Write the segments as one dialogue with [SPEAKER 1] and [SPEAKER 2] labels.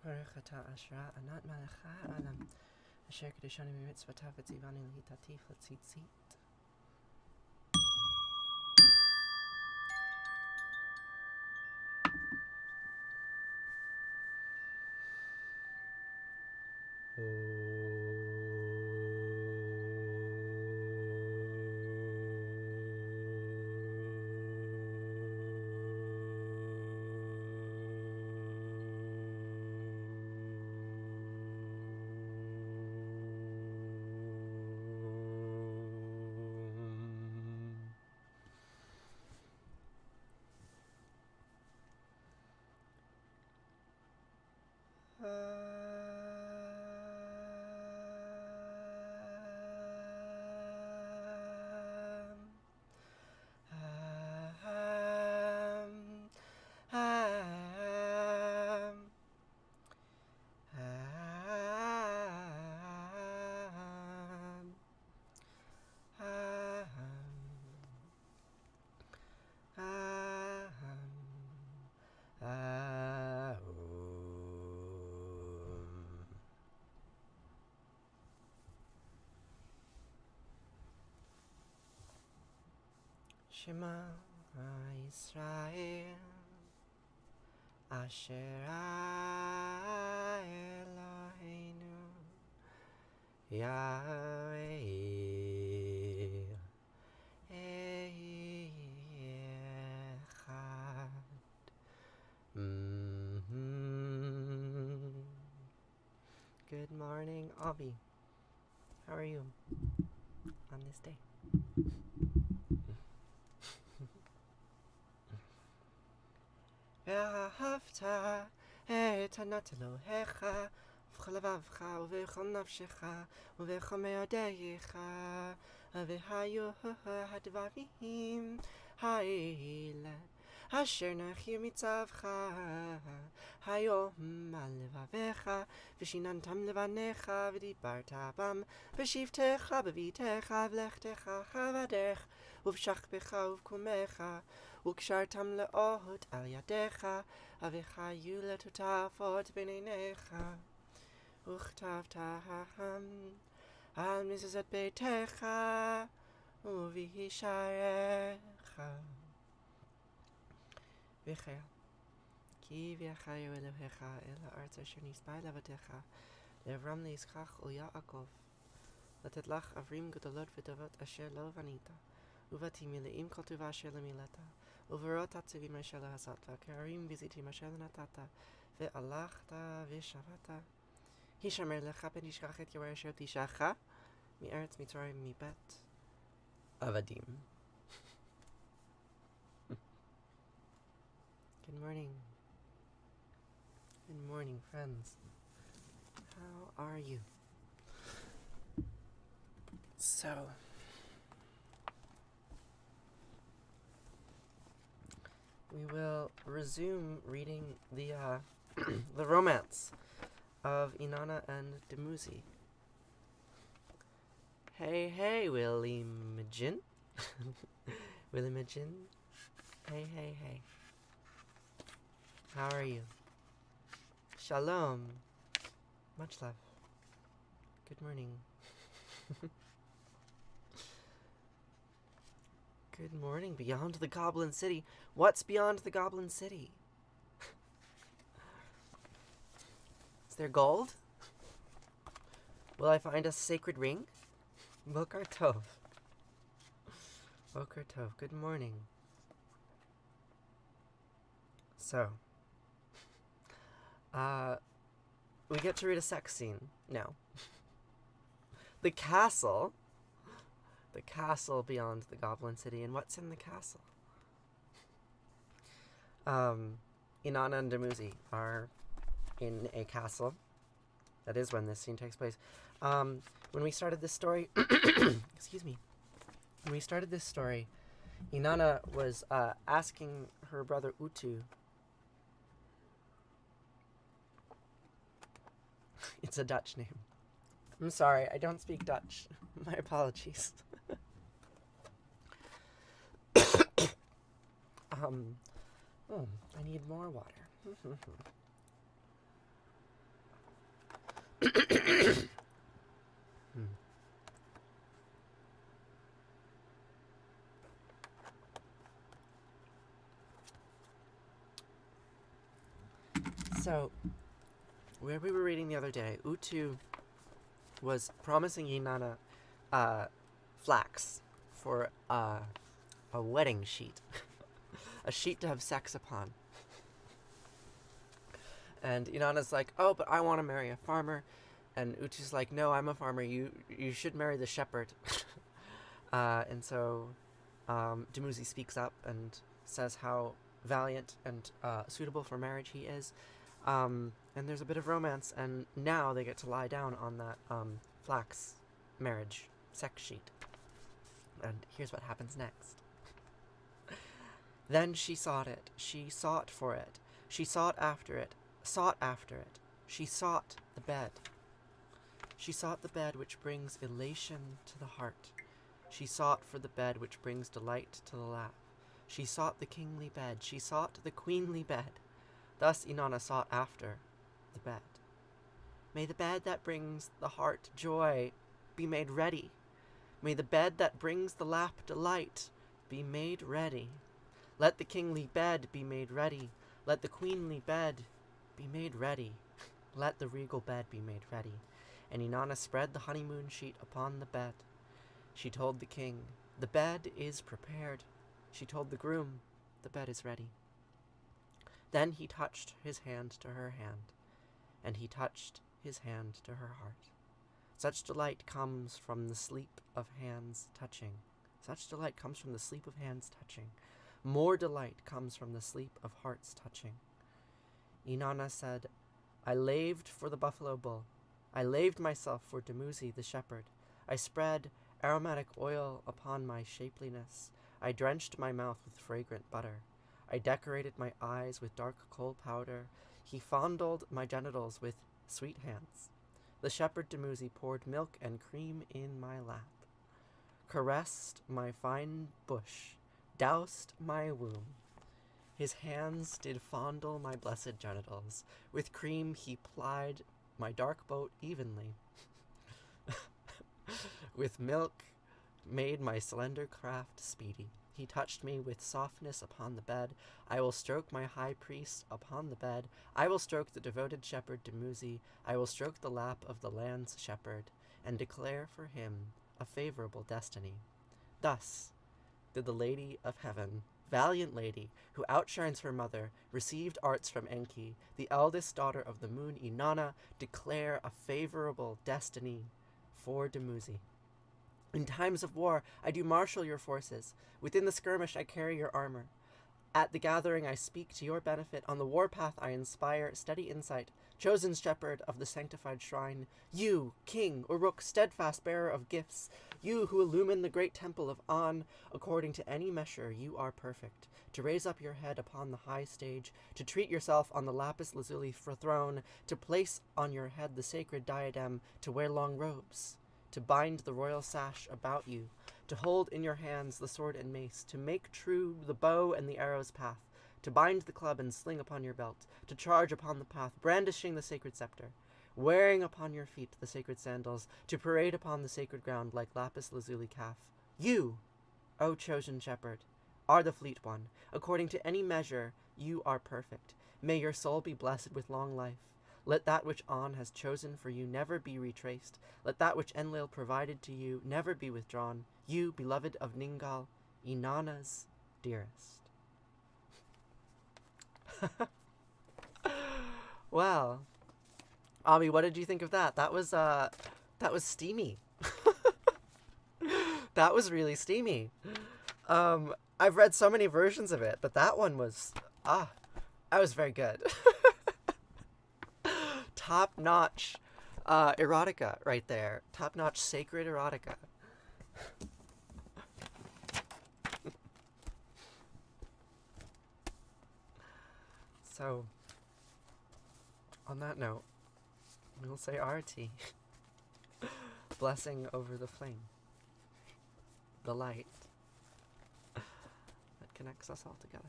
[SPEAKER 1] Baruch atah Asherah Anat Malecha Alam Asher Kadishani Mitzvotav V'tzivani L'hitatif L'tzitzit. Shema Yisrael Asher Eloheinu Yahweh Echad. Good morning, Avi. How are you on this day? Vahafta et anat Elohecha v'chol levavcha u'v'chol nafshecha u'v'chol me'odeyecha v'hayu hadvarim ha'ele asher nachiu mitzavcha hayom al levavecha v'shinantam levanecha v'dibarta bam v'shivtecha b'vitecha v'lechtecha havaderech uv'shachbecha uv'kumecha וקשרתם לאות על ידיך, וחיו לטוטפות ביניך, וכתבתם על מזוזות ביתך, ובישעריך. וכן, כי ויחיו אלוהיך אל הארץ אשר נשבע לאבותיך, לאברהם ליצחק וליעקב, לתת לך ערים גדולות וטובות אשר לא בנית, ובתים מלאים כל טובה אשר למילאת. וברות עצבים אשר לא עשת, כהרים בזיתים אשר לא נתת, והלכת ושבת. הישמר לך פן תשכח את יורה אשר תישאך מארץ מצרים מבית עבדים. Good morning. Good morning, friends. How are you? So, we will resume reading the the romance of Inanna and Dumuzi. Hey, hey, Williamajin. Williamajin. Hey, hey, hey. How are you? Shalom. Much love. Good morning. Good morning, beyond the Goblin City. What's beyond the Goblin City? Is there gold? Will I find a sacred ring? Boker Tov. Boker Tov. Good morning. So, we get to read a sex scene now. The castle beyond the Goblin City, and what's in the castle? Inanna and Dumuzi are in a castle. That is when this scene takes place. When we started this story, excuse me. When we started this story, Inanna was asking her brother Utu. It's a Dutch name. I'm sorry, I don't speak Dutch. My apologies. I need more water. So, where we were reading the other day, Utu was promising Inanna flax for a wedding sheet. A sheet to have sex upon. And Inanna's like, oh, but I want to marry a farmer. And Utu's like, no, I'm a farmer. You should marry the shepherd. And so Dumuzi speaks up and says how valiant and suitable for marriage he is. And there's a bit of romance, and now they get to lie down on that flax marriage sex sheet. And here's what happens next. Then she sought it, she sought for it, she sought after it, sought after it, she sought the bed. She sought the bed which brings elation to the heart. She sought for the bed which brings delight to the lap. She sought the kingly bed, she sought the queenly bed. Thus Inanna sought after the bed. May the bed that brings the heart joy be made ready. May the bed that brings the lap delight be made ready. Let the kingly bed be made ready. Let the queenly bed be made ready. Let the regal bed be made ready. And Inanna spread the honeymoon sheet upon the bed. She told the king, the bed is prepared. She told the groom, the bed is ready. Then he touched his hand to her hand, and he touched his hand to her heart. Such delight comes from the sleep of hands touching. Such delight comes from the sleep of hands touching. More delight comes from the sleep of hearts touching. Inanna said, I laved for the buffalo bull. I laved myself for Dumuzi the shepherd. I spread aromatic oil upon my shapeliness. I drenched my mouth with fragrant butter. I decorated my eyes with dark kohl powder. He fondled my genitals with sweet hands. The shepherd Dumuzi poured milk and cream in my lap, caressed my fine bush, doused my womb. His hands did fondle my blessed genitals. With cream he plied my dark boat evenly. With milk made my slender craft speedy. He touched me with softness upon the bed. I will stroke my high priest upon the bed. I will stroke the devoted shepherd Dumuzi. I will stroke the lap of the land's shepherd, and declare for him a favorable destiny. Thus did the Lady of Heaven, valiant lady, who outshines her mother, received arts from Enki, the eldest daughter of the moon Inanna, declare a favorable destiny for Dumuzi. In times of war, I do marshal your forces. Within the skirmish, I carry your armor. At the gathering, I speak to your benefit. On the warpath, I inspire steady insight. Chosen shepherd of the sanctified shrine, you, King Uruk, steadfast bearer of gifts, you who illumine the great temple of An, according to any measure, you are perfect. To raise up your head upon the high stage, to treat yourself on the lapis lazuli throne, to place on your head the sacred diadem, to wear long robes, to bind the royal sash about you, to hold in your hands the sword and mace, to make true the bow and the arrow's path, to bind the club and sling upon your belt, to charge upon the path, brandishing the sacred scepter, wearing upon your feet the sacred sandals, to parade upon the sacred ground like lapis lazuli calf. You, O chosen shepherd, are the fleet one. According to any measure, you are perfect. May your soul be blessed with long life. Let that which An has chosen for you never be retraced. Let that which Enlil provided to you never be withdrawn. You, beloved of Ningal, Inanna's dearest. Well, Ami, what did you think of that? That was steamy. That was really steamy. I've read so many versions of it, but that one was, that was very good. Top-notch erotica right there. Top-notch sacred erotica. So, on that note, we'll say Arati. Blessing over the flame. The light that connects us all together.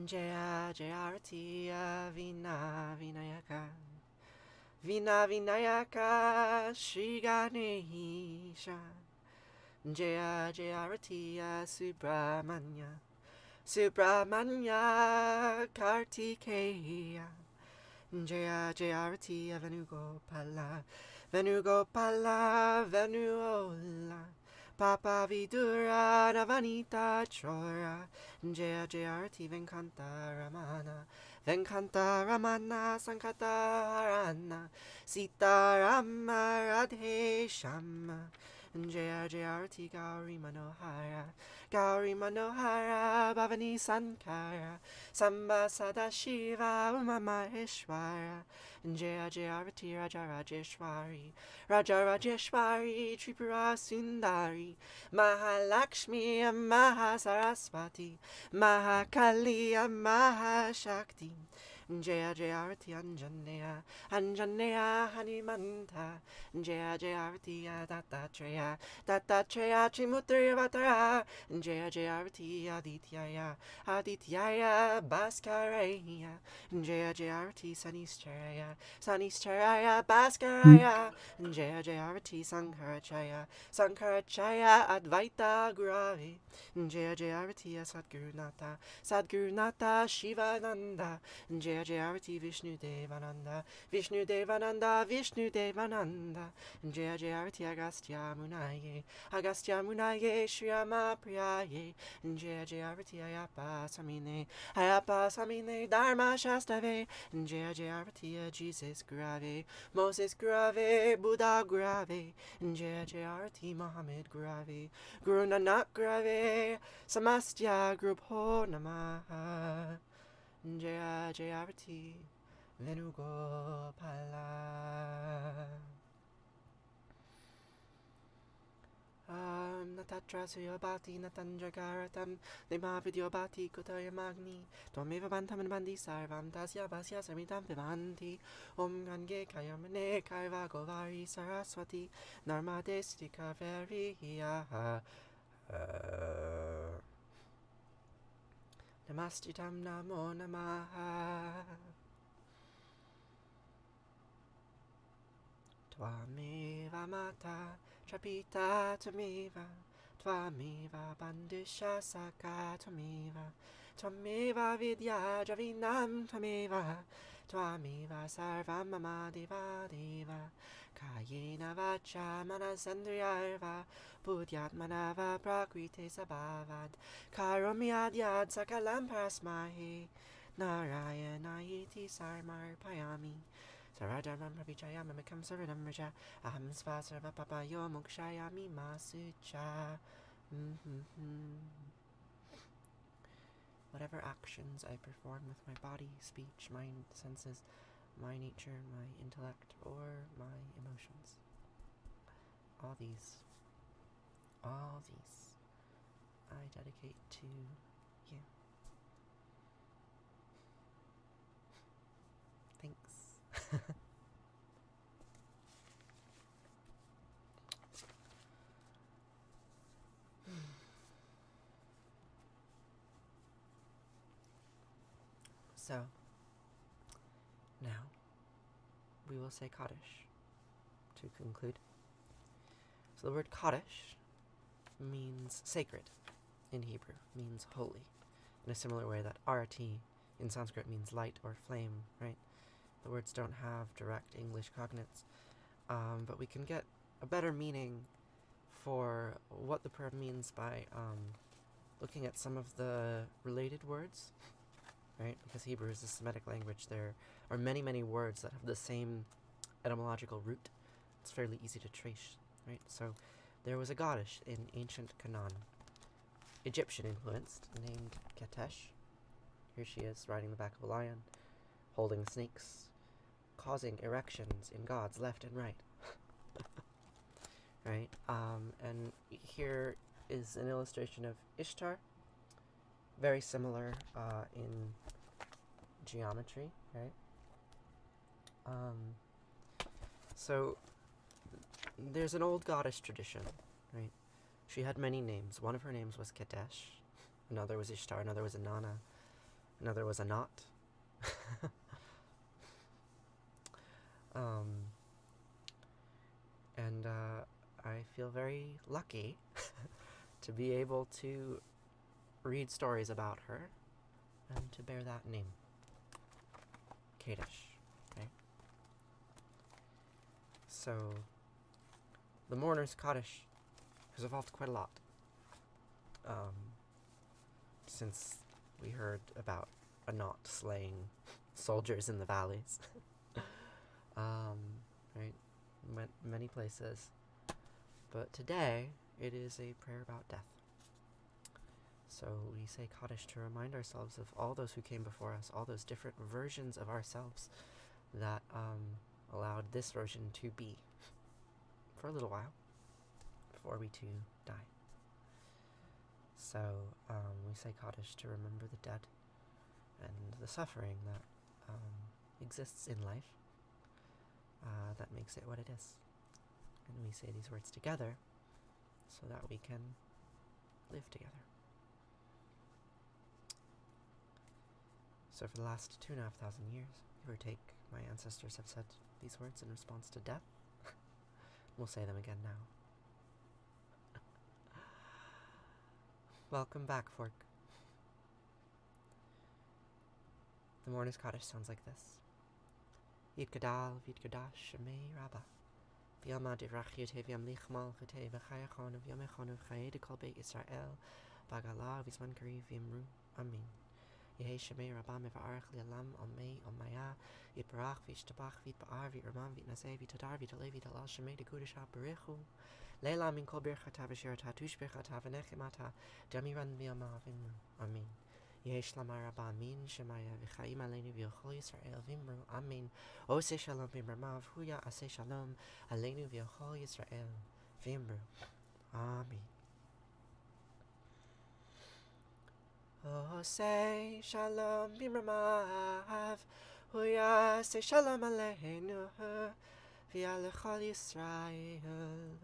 [SPEAKER 1] Jaya Jaya Arati Vina Vinayaka Vina Vinayaka Shri Ganesha Jaya Jaya Arati Subramanya Subramanya Kartikeya Jaya Jaya Arati Venugopala Venugopala Venuola Papa Vidura Navanita Chora Jaya Jaya Arati Venkanta Ramana Venkanta Ramana Sankata Harana Sita Rama Radhe Shama Jaya Jaya Arati Gauri Manohara Bhavani Sankara Samba Sadashiva Uma Maheshwara Jaya Jaya Arati Raja Rajeshwari Tripura Sundari Mahalakshmi Mahasaraswati Mahakali Mahashakti Jaya Jaya Arati Anjaneya Hanimanta Jaya Jaya Arati Dattatreya Trimutrivatara Jaya Jaya Arati Adityaya Bhaskareya Jaya Jaya Arati Sanistaraya Bhaskaraya Jaya Jaya Arati Sankarachaya Advaita Gurave Jaya Jaya Arati Sadgurunata Shivananda Jaya Jaya Arati Vishnu Devananda Jaya Jaya Arati Agastya Munaye Shriyama Priyaye Jaya Jaya Arati Ayapa Samine Dharma Shastave Jaya Jaya Arati Jesus Grave Moses Grave Buddha Grave Jaya Jaya Arati Muhammad Grave Guru Nanak Grave Samastya Grubho Namaha Jaya Jaya Arati Venugopala Natatra Suyobati Natanjagaratam Nima Vidyobati Kutaya Magni Twameva Bantam Bandi Sarvam Tasya Vasya Samitam Vivanti Om Gange Kayamane Kaiva Govari Saraswati Narmade Stika Veriya Namastitam Namo Namaha Twameva Mata Trapita Tvameva Tvameva Bandisha Saka Tvameva Vidya Javinam Tvameva Sarvam Mama Deva Kayena Vacha Manasandriyarva Buddhyat Manava Prakrite Sabhavad Karomi Adyad Sakalam Parasmahe Narayana Iti Sarmar Payami Sarajaram Ravichaya Mamikam Saradam Raja Aham Svasarva Papayo Mokshayami Masucha. Whatever actions I perform with my body, speech, mind, senses, my nature, my intellect, or my emotions. All these I dedicate to you. Thanks. So, now, we will say Kaddish to conclude. So the word Kaddish means sacred in Hebrew, means holy, in a similar way that Arati in Sanskrit means light or flame, right? The words don't have direct English cognates, but we can get a better meaning for what the prayer means by looking at some of the related words, right? Because Hebrew is a Semitic language, there are many, many words that have the same etymological root. It's fairly easy to trace, right? So there was a goddess in ancient Canaan, Egyptian influenced, named Kaddish. Here she is, riding the back of a lion, holding snakes, causing erections in gods left and right. Right? And here is an illustration of Ishtar, very similar in geometry, right? So there's an old goddess tradition, right? She had many names. One of her names was Kaddish, another was Ishtar, another was Inanna, another was Anat. And I feel very lucky to be able to read stories about her and to bear that name, Kaddish. Okay? So, the mourner's Kaddish has evolved quite a lot since we heard about Anat slaying soldiers in the valleys. Right? Went many places. But today, it is a prayer about death. So we say Kaddish to remind ourselves of all those who came before us, all those different versions of ourselves that allowed this version to be for a little while before we too die. So we say Kaddish to remember the dead and the suffering that exists in life that makes it what it is. And we say these words together so that we can live together. So for the last 2,500 years, give or take, my ancestors have said these words in response to death. We'll say them again now. Welcome back, Fork. The mourner's Kaddish sounds like this. Yid Gadal, Vid Gadash, Shema Rabba. Vyama Dirach Yote Vyam Lichmal Chute Vachayachon of Yomechon of Chayed Kolbe Israel. Bagala Visman Kari Vimru. Amen. Yehe Shema Rabba Mevarach Lialam Omei Omaya. Yiparach Vishtabach Vit Baar Vit Ramam Vit Naseh Vit Tadar Vit Alevi Talal Shema de Kudisha Berechu. Leila Min Kol Birchata Vishirata Tushbirchata Venechimata. Damiran Vyama Vimru. Amen. Yesh Lama Rabba Amin Shemaya V'chaim Aleinu V'yochol Yisrael Vimru Amin Ose Shalom V'mramav Huya Ase Shalom Aleinu V'yochol Yisrael Vimru Amin. Ose Shalom V'mramav Huya Ase Shalom Aleinu V'yalechol Yisrael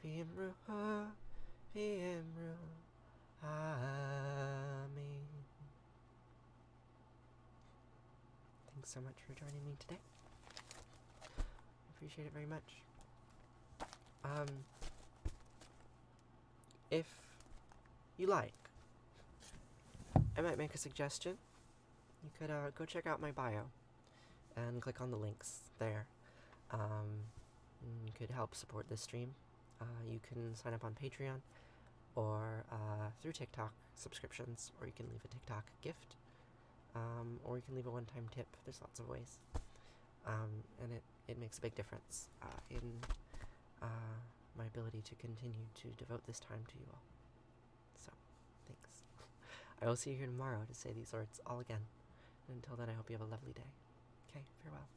[SPEAKER 1] Vimru Vimru Amen. Thanks so much for joining me today. I appreciate it very much. If you like, I might make a suggestion. You could go check out my bio and click on the links there. You could help support this stream. You can sign up on Patreon or through TikTok subscriptions, or you can leave a TikTok gift. Or you can leave a one-time tip. There's lots of ways. And it makes a big difference in my ability to continue to devote this time to you all. So, thanks. I will see you here tomorrow to say these words all again. And until then, I hope you have a lovely day. Okay, farewell.